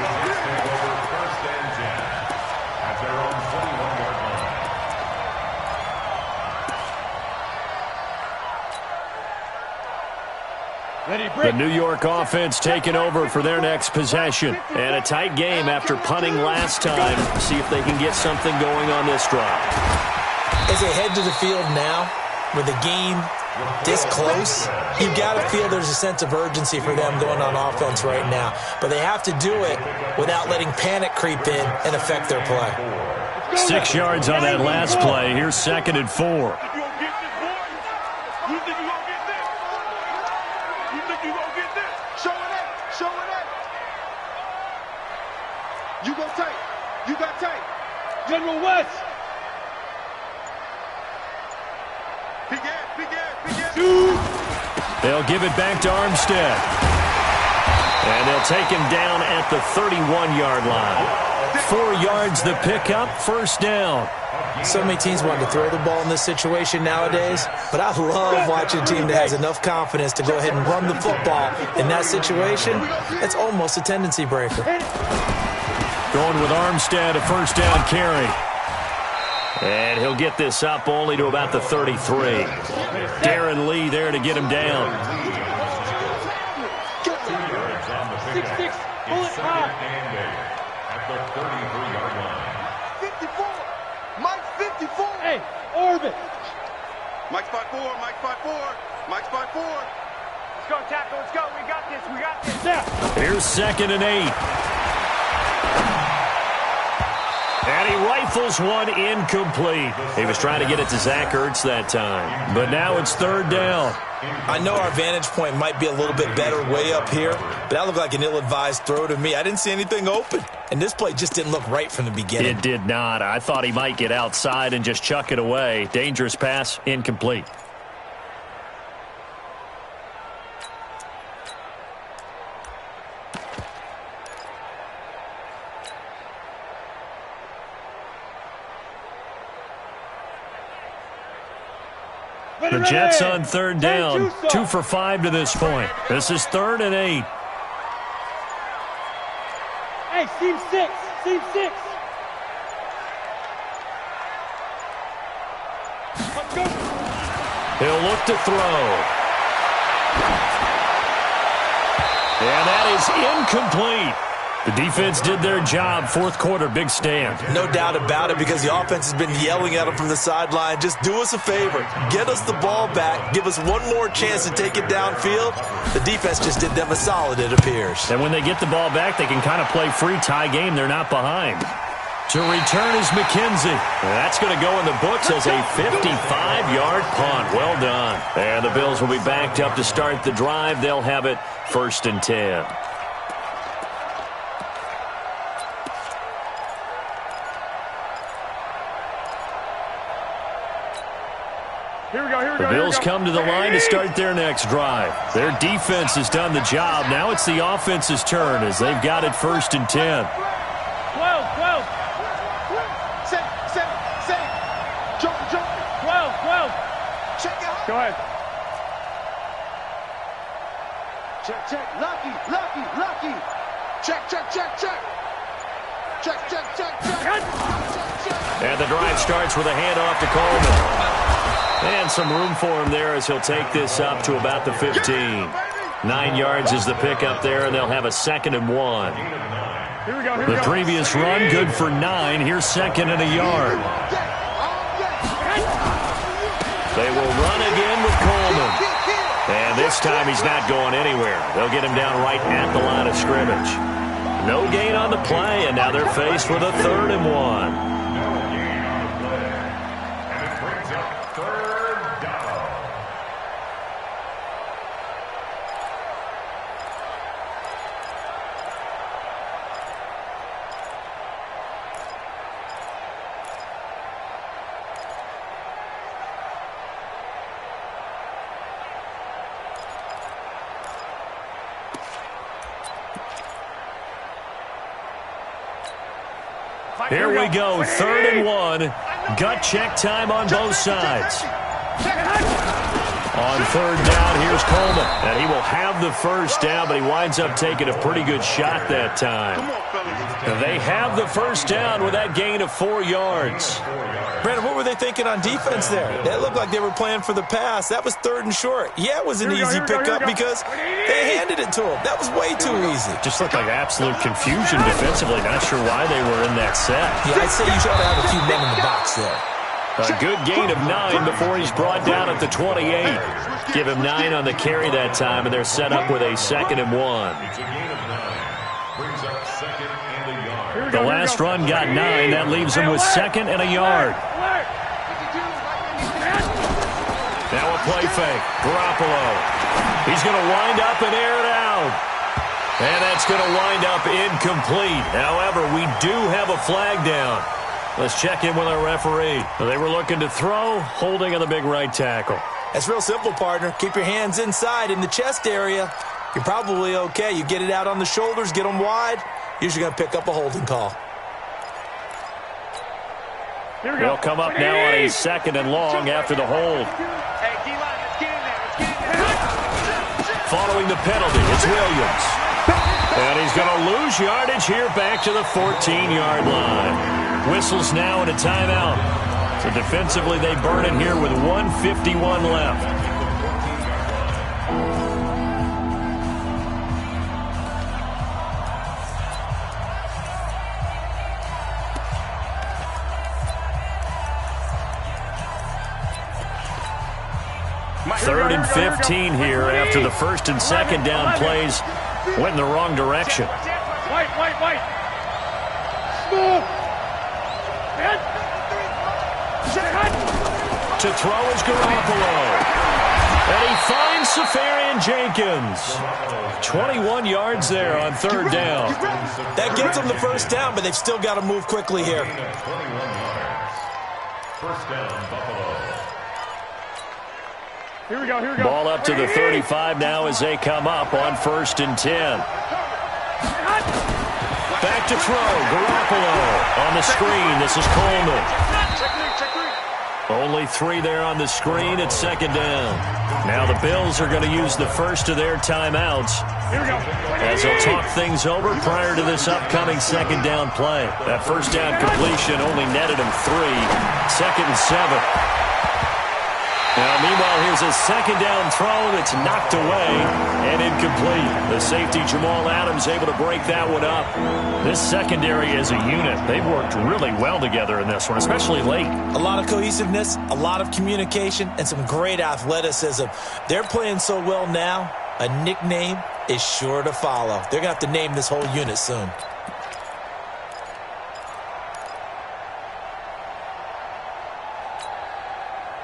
The New York offense taking over for their next possession. And a tight game after punting last time. See if they can get something going on this drive. As they head to the field now, with the game this close, you've got to feel there's a sense of urgency for them going on offense right now. But they have to do it without letting panic creep in and affect their play. 6 yards on that last play. Here's 2nd and 4. You go tight. You got tight. General West. Big ass. They'll give it back to Armstead. And they'll take him down at the 31-yard line. 4 yards the pickup, 1st down. So many teams want to throw the ball in this situation nowadays, but I love watching a team that has enough confidence to go ahead and run the football in that situation. It's almost a tendency breaker. Going with Armstead, a 1st down carry. And he'll get this up only to about the 33. Darren Lee there to get him down. 6'6", bullet high. At the 33-yard line. 54. Mike 54. Hey, orbit. Mike spot 4. Mike spot 4. Mike spot 4. Let's go, tackle. Let's go. We got this. We got this. Yeah. Here's 2nd and 8. And he rifles one incomplete. He was trying to get it to Zach Ertz that time. But now it's 3rd down. I know our vantage point might be a little bit better way up here, but that looked like an ill-advised throw to me. I didn't see anything open. And this play just didn't look right from the beginning. It did not. I thought he might get outside and just chuck it away. Dangerous pass, incomplete. The Jets on 3rd down, 2 for 5 to this point. This is 3rd and 8. Hey, seam 6. Seam 6. Let's go. He'll look to throw. And that is incomplete. The defense did their job. 4th quarter, big stand. No doubt about it, because the offense has been yelling at them from the sideline. Just do us a favor. Get us the ball back. Give us one more chance to take it downfield. The defense just did them a solid, it appears. And when they get the ball back, they can kind of play free tie game. They're not behind. To return is McKenzie. And that's going to go in the books as a 55-yard punt. Well done. And the Bills will be backed up to start the drive. They'll have it 1st and 10. Here we go. The Bills come to the line to start their next drive. Their defense has done the job. Now it's the offense's turn as they've got it 1st and 10. 12. Say. Jump. 12. Check it out. Go ahead. Check. Lucky. Check. And the drive starts with a handoff to Coleman. And some room for him there as he'll take this up to about the 15. 9 yards is the pickup there, and they'll have a 2nd and 1. Here we go. The previous run, good for 9. Here's 2nd and a yard. They will run again with Coleman. And this time he's not going anywhere. They'll get him down right at the line of scrimmage. No gain on the play, and now they're faced with a 3rd and 1. Here we go, 3rd and 1. Gut check time on both sides. On 3rd down, here's Coleman. And he will have the first down, but he winds up taking a pretty good shot that time. They have the first down with that gain of 4 yards. Brandon, what were they thinking on defense there? That looked like they were playing for the pass. That was 3rd and short. Yeah, it was an easy pickup because they handed it to him. That was way too easy. Just looked like absolute confusion defensively. Not sure why they were in that set. Yeah, I'd say you should have a few men in the box there. A good gain of 9 before he's brought down at the 28. Give him 9 on the carry that time, and they're set up with a 2nd and 1. The last run got 9. That leaves him with 2nd and a yard. Now a play fake. Garoppolo. He's going to wind up and air it out. And that's going to wind up incomplete. However, we do have a flag down. Let's check in with our referee. They were looking to throw, holding on the big right tackle. That's real simple, partner. Keep your hands inside in the chest area. You're probably okay. You get it out on the shoulders, get them wide. Usually going to pick up a holding call. They'll come up now on a 2nd and long after the hold. Following the penalty, it's Williams. And he's going to lose yardage here back to the 14-yard line. Whistles now and a timeout. So defensively, they burn it here with 1:51 left. Third and 15 here after the 1st and 2nd down plays went in the wrong direction. White. To throw is Garoppolo. And he finds Safarian Jenkins. 21 yards there on 3rd down. That gets them the first down, but they've still got to move quickly here. 21 yards. First down, Buffalo. Here we go. Ball up to the 35 now as they come up on 1st and 10. Back to throw. Garoppolo on the screen. This is Coleman. Only 3 there on the screen at 2nd down. Now the Bills are going to use the first of their timeouts as they'll talk things over prior to this upcoming 2nd down play. That 1st down completion only netted him 3. 2nd and 7. Now, meanwhile, here's a 2nd down throw that's knocked away and incomplete. The safety, Jamal Adams, able to break that one up. This secondary as a unit, they've worked really well together in this one, especially late. A lot of cohesiveness, a lot of communication, and some great athleticism. They're playing so well now, a nickname is sure to follow. They're going to have to name this whole unit soon.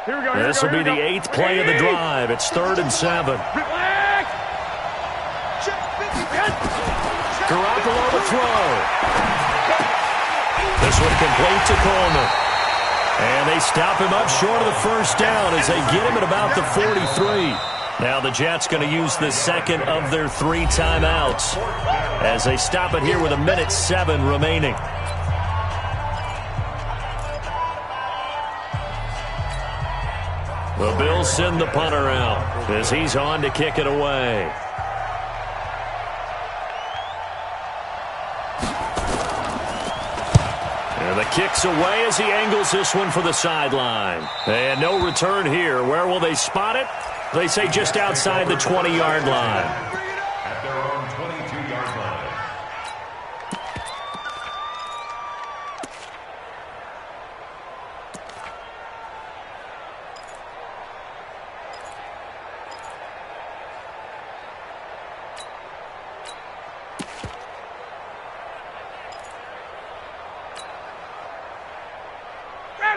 This will be the 8th play of the drive. It's 3rd and 7. Garoppolo to throw. This one complete to Coleman. And they stop him up short of the first down as they get him at about the 43. Now the Jets going to use the 2nd of their 3 timeouts as they stop it here with 1:07 remaining. The Bills send the punter out as he's on to kick it away. And the kick's away as he angles this one for the sideline. And no return here. Where will they spot it? They say just outside the 20-yard line. At their own 22-yard line.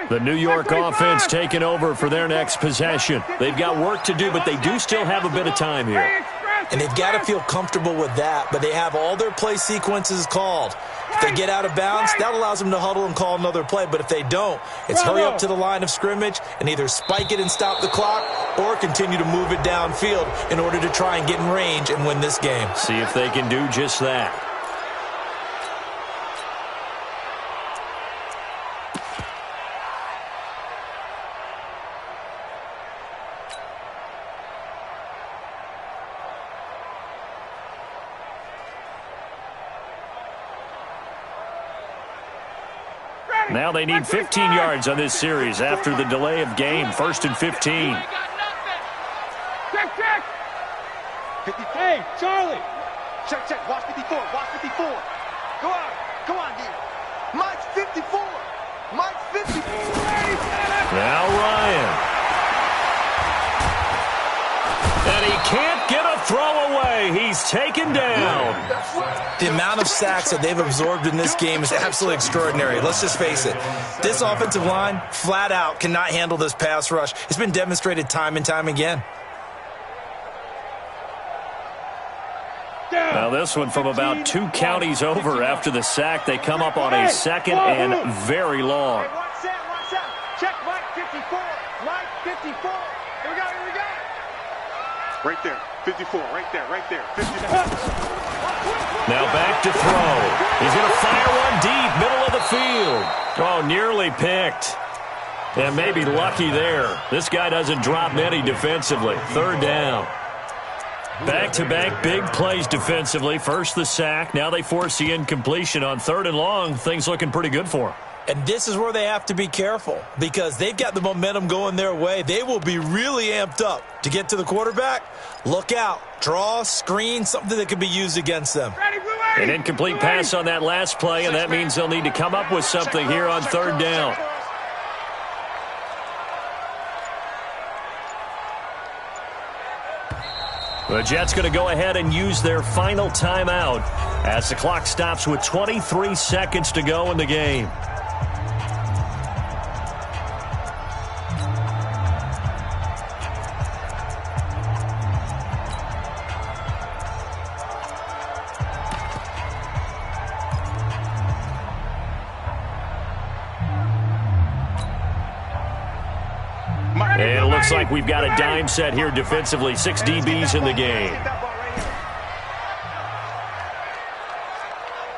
The New York offense taking over for their next possession. They've got work to do, but they do still have a bit of time here. And they've got to feel comfortable with that, but they have all their play sequences called. If they get out of bounds, that allows them to huddle and call another play. But if they don't, it's hurry up to the line of scrimmage and either spike it and stop the clock or continue to move it downfield in order to try and get in range and win this game. See if they can do just that. Now they need 15 yards on this series after the delay of game. 1st and 15. Check, check. Hey, Charlie. Check, check. Watch 54. Watch 54. Go on. Come on, D. Mike's 54. Mike's 54. Now Ryan. And he can't get a throw away. He's taken down. The amount of sacks that they've absorbed in this game is absolutely extraordinary. Let's just face it. This offensive line, flat out, cannot handle this pass rush. It's been demonstrated time and time again. Now this one from about 2 counties over after the sack. They come up on a 2nd and very long. Hey, watch that, watch that. Check Mike 54. Mike 54. Here we go, here we go. Right there, 54, right there, right there, 54. Now back to throw. He's going to fire one deep, middle of the field. Oh, nearly picked. And maybe lucky there. This guy doesn't drop many defensively. 3rd down. Back-to-back big plays defensively. First the sack. Now they force the incompletion on 3rd and long. Things looking pretty good for him. And this is where they have to be careful because they've got the momentum going their way. They will be really amped up to get to the quarterback. Look out. Draw, screen, something that can be used against them. An incomplete pass on that last play, and that means they'll need to come up with something here on 3rd down. The Jets going to go ahead and use their final timeout as the clock stops with 23 seconds to go in the game. And it looks like we've got a dime set here defensively. 6 DBs in the game.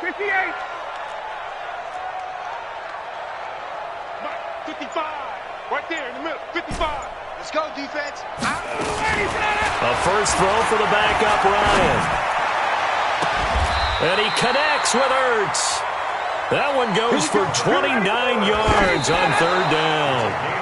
58. 55. Right there in the middle. 55. Let's go, defense. A first throw for the backup, Ryan. And he connects with Ertz. That one goes for 29 yards on 3rd down.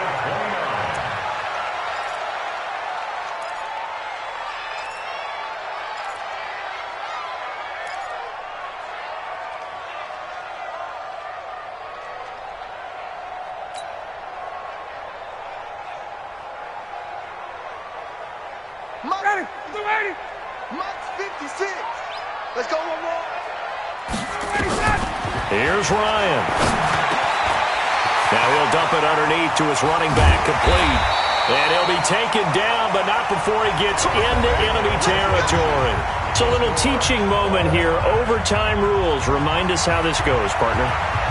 Mike's 56. Let's go one more. Here's Ryan. Now he'll dump it underneath to his running back, complete. And he'll be taken down, but not before he gets into enemy territory. It's a little teaching moment here. Overtime rules. Remind us how this goes, partner.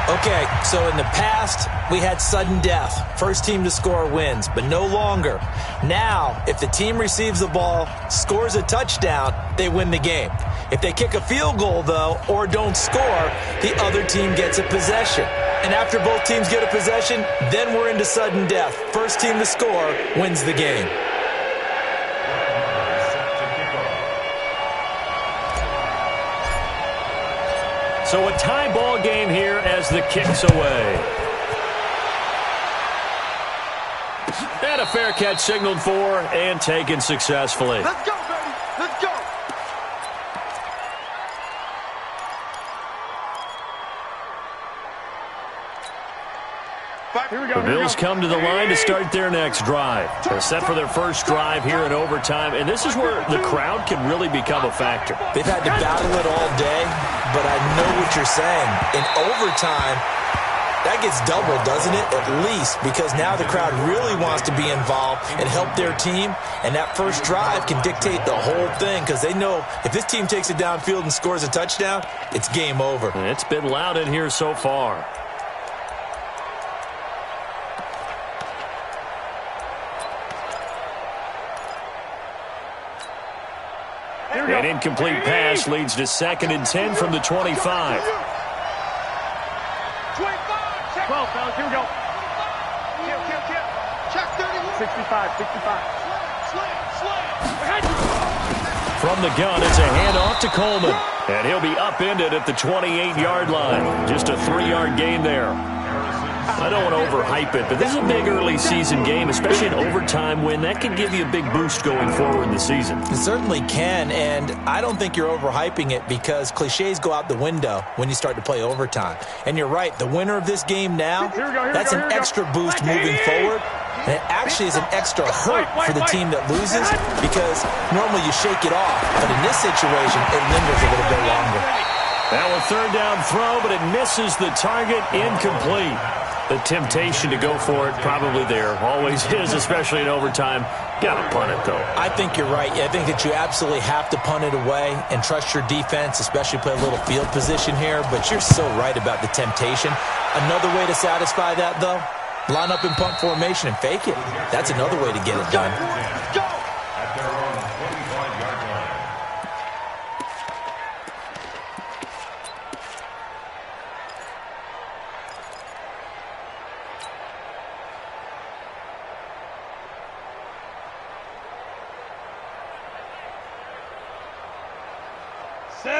Okay, so in the past, we had sudden death. First team to score wins, but no longer. Now, if the team receives the ball, scores a touchdown, they win the game. If they kick a field goal, though, or don't score, the other team gets a possession. And after both teams get a possession, then we're into sudden death. First team to score wins the game. So a tie ball game here as the kick's away. And a fair catch signaled for and taken successfully. Let's go, baby. Let's go. The Bills come to the line to start their next drive. They're set for their first drive here in overtime, and this is where the crowd can really become a factor. They've had to battle it all day, but I know what you're saying. In overtime, that gets doubled, doesn't it? At least, because now the crowd really wants to be involved and help their team, and that first drive can dictate the whole thing because they know if this team takes it downfield and scores a touchdown, it's game over. And it's been loud in here so far. An incomplete pass leads to 2nd and 10 from the 25. 12, fellas, here we go. Kill. Check 31. 65. From the gun, it's a handoff to Coleman. And he'll be upended at the 28-yard line. Just a 3-yard gain there. I don't want to overhype it, but this is a big early season game, especially an overtime win. That could give you a big boost going forward in the season. It certainly can, and I don't think you're overhyping it because cliches go out the window when you start to play overtime. And you're right, the winner of this game now, that's an extra boost moving forward. And it actually is an extra hurt for the team that loses because normally you shake it off. But in this situation, it lingers a little bit longer. Now a third down throw, but it misses the target, incomplete. The temptation to go for it probably there. Always is, especially in overtime. Got to punt it, though. I think you're right. I think that you absolutely have to punt it away and trust your defense, especially play a little field position here. But you're so right about the temptation. Another way to satisfy that, though, line up in punt formation and fake it. That's another way to get it done. Go! At their own 25-yard line.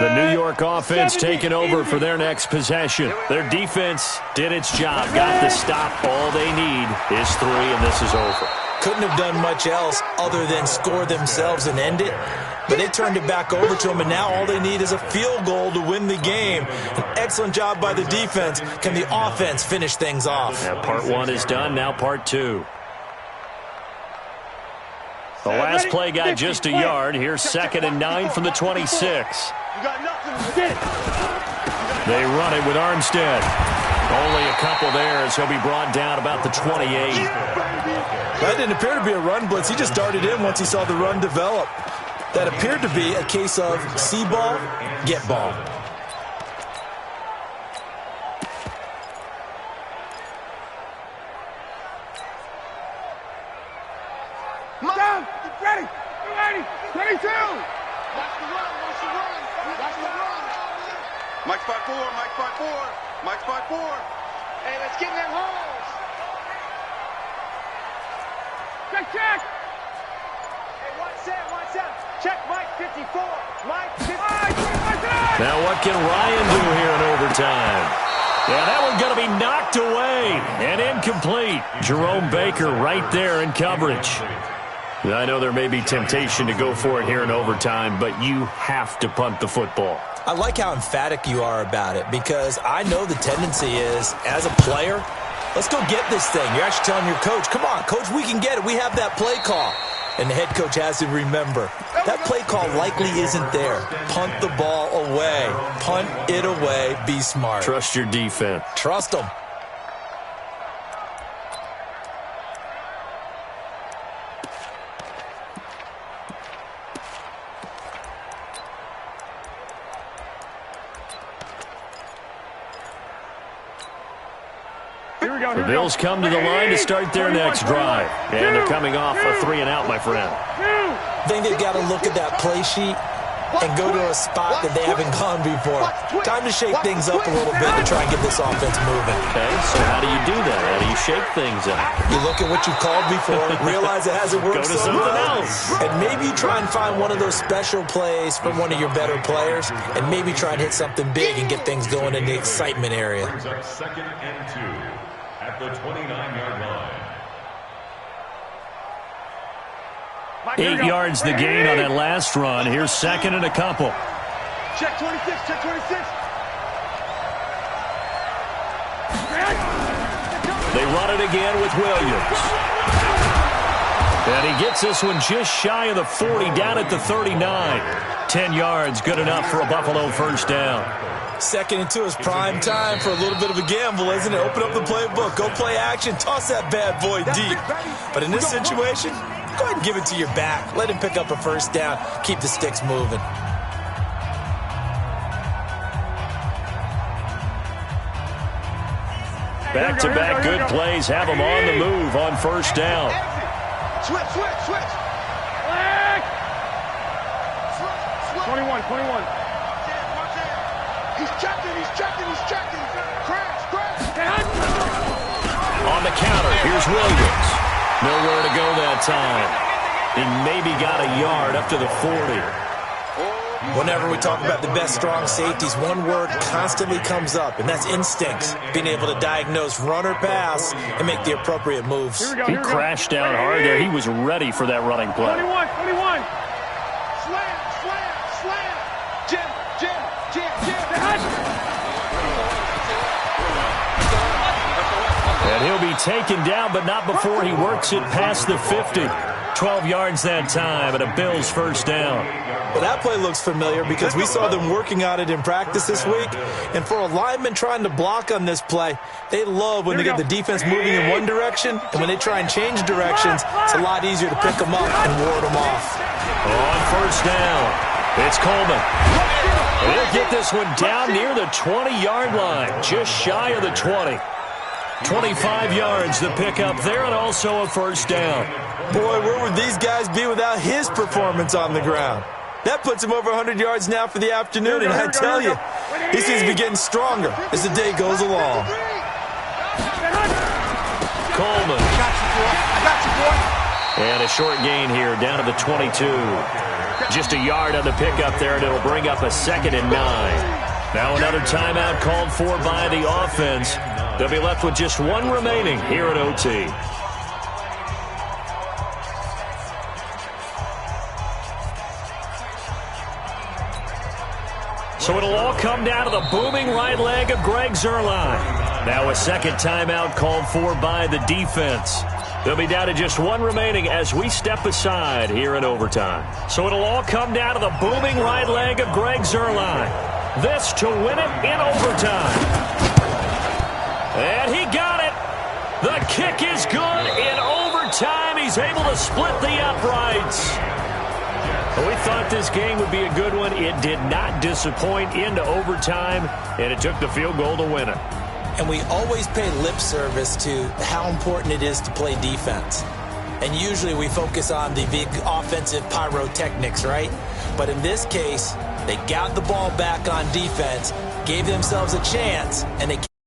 The New York offense taking over for their next possession. Their defense did its job, got the stop. All they need is 3, and this is over. Couldn't have done much else other than score themselves and end it. But they turned it back over to them, and now all they need is a field goal to win the game. An excellent job by the defense. Can the offense finish things off? Now part 1 is done, now part 2. The last play got just a yard. Here's 2nd and 9 from the 26. They run it with Armstead. Only a couple there as he'll be brought down about the 28. That didn't appear to be a run blitz. He just darted in once he saw the run develop. That appeared to be a case of see ball, get ball. Down! Get ready! Get ready! 22! Watch the run! Watch the run! Watch the run! Mike spot 4! Mike spot 4! Mike spot 4! Hey, let's get in them holes! Check, check! Hey, watch that, watch that! Check Mike 54! Mike 55! Now what can Ryan do here in overtime? Yeah, that one's going to be knocked away and incomplete. Jerome Baker right there in coverage. I know there may be temptation to go for it here in overtime, but you have to punt the football. I like how emphatic you are about it because I know the tendency is, as a player, let's go get this thing. You're actually telling your coach, come on, coach, we can get it. We have that play call. And the head coach has to remember, that play call likely isn't there. Punt the ball away. Punt it away. Be smart. Trust your defense. Trust them. The Bills come to the line to start their next drive. And they're coming off a 3-and-out, my friend. I think they've got to look at that play sheet and go to a spot that they haven't gone before. Time to shake things up a little bit to try and get this offense moving. Okay, so how do you do that? How do you shake things up? You look at what you called before, realize it hasn't worked Go to so something well, else. and maybe try and find one of those special plays from one of your better players, and maybe try and hit something big and get things going in the excitement area. Brings up 2nd and 2 at the 29-yard line. 8 yards the gain on that last run. Here's 2nd and a couple. Check 26, check 26. They run it again with Williams. And he gets this one just shy of the 40, down at the 39. 10 yards, good enough for a Buffalo first down. 2nd and 2 is prime time for a little bit of a gamble, isn't it? Open up the playbook, go play action, toss that bad boy deep. But in this situation, go ahead and give it to your back. Let him pick up a first down. Keep the sticks moving. Back-to-back good plays have them on the move on first down. Switch, switch, switch. 21, 21. He's checking, he's checking, he's checking. Crash, crash. On the counter, here's Williams. Nowhere to go that time. He maybe got a yard up to the 40. Whenever we talk about the best strong safeties, one word constantly comes up, and that's instincts. Being able to diagnose run or pass and make the appropriate moves. He crashed down hard there. He was ready for that running play. 21. Slam. Jam. And he'll be taken down, but not before he works it past the 50. 12 yards that time, and a Bills first down. Well, that play looks familiar because we saw them working on it in practice this week. And for a lineman trying to block on this play, they love when they get the defense moving in one direction. And when they try and change directions, it's a lot easier to pick them up and ward them off. On first down, it's Coleman. He'll get this one down near the 20-yard line, just shy of the 20. 25 yards the pickup there, and also a first down. Boy, where would these guys be without his performance on the ground? That puts him over 100 yards now for the afternoon, and I tell you, he seems to be getting stronger as the day goes along. Coleman. I got you, boy. And a short gain here, down to the 22. Just a yard on the pickup there, and it'll bring up a 2nd and 9. Now another timeout called for by the offense. They'll be left with just one remaining here at OT. So it'll all come down to the booming right leg of Greg Zuerlein. Now a second timeout called for by the defense. They'll be down to just one remaining as we step aside here in overtime. So it'll all come down to the booming right leg of Greg Zuerlein. This to win it in overtime. And he got it. The kick is good in overtime. He's able to split the uprights. We thought this game would be a good one. It did not disappoint into overtime, and it took the field goal to win it. And we always pay lip service to how important it is to play defense. And usually we focus on the big offensive pyrotechnics, right? But in this case, they got the ball back on defense, gave themselves a chance, and they